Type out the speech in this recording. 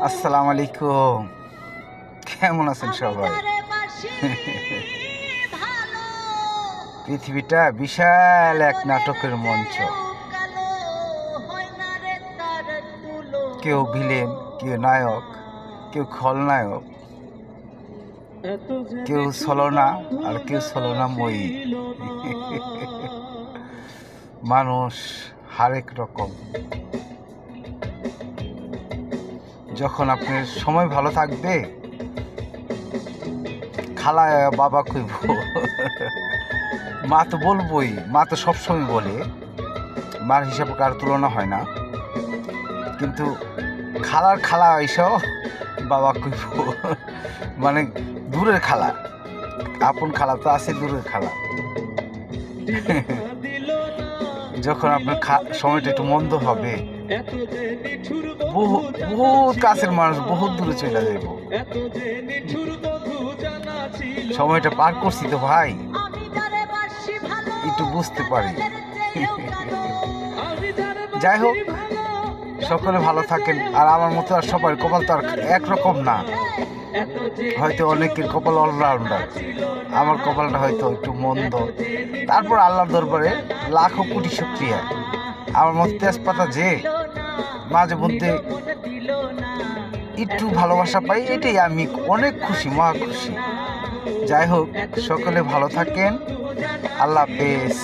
আসসালামু আলাইকুম, কেমন আছেন সবাই? পৃথিবীটা বিশাল এক নাটকের মঞ্চ। কেউ ভিলেন, কেউ নায়ক, কেউ খলনায়ক, কেউ ছলনা আর কেউ ছলনাময়ী। মানুষ হরেক রকম। যখন আপনার সময় ভালো থাকবে, খালা বাবা কইব, মা তো বলবই, মা তো সবসময় বলে, মার হিসাবে কার তুলনা হয় না। কিন্তু খালার খালা এসব বাবা কইব, মানে দূরের খালা, আপন খালা তো আছে, দূরের খালা। যখন আপনার সময়টা একটু মন্দ হবে, বহুত কাছের মানুষ বহুত দূরে চলে যাইব। সময়টা পার করছি তো ভাই, একটু বুঝতে পারি। যাই হোক, সকলে ভালো থাকেন। আর আমার মতো আর সবার কপাল তো আর একরকম না। হয়তো অনেকের কপাল অলরাউন্ডার, আমার কপালটা হয়তো একটু মন্দ। তারপর আল্লাহর দরবারে লাখো কোটি শুকরিয়া, আমার মতো তেজপাতা যে মাঝে মধ্যে একটু ভালোবাসা পাই, এটাই আমি অনেক খুশি, মহা খুশি। যাই হোক, সকলে ভালো থাকেন। আল্লাহ হাফেজ।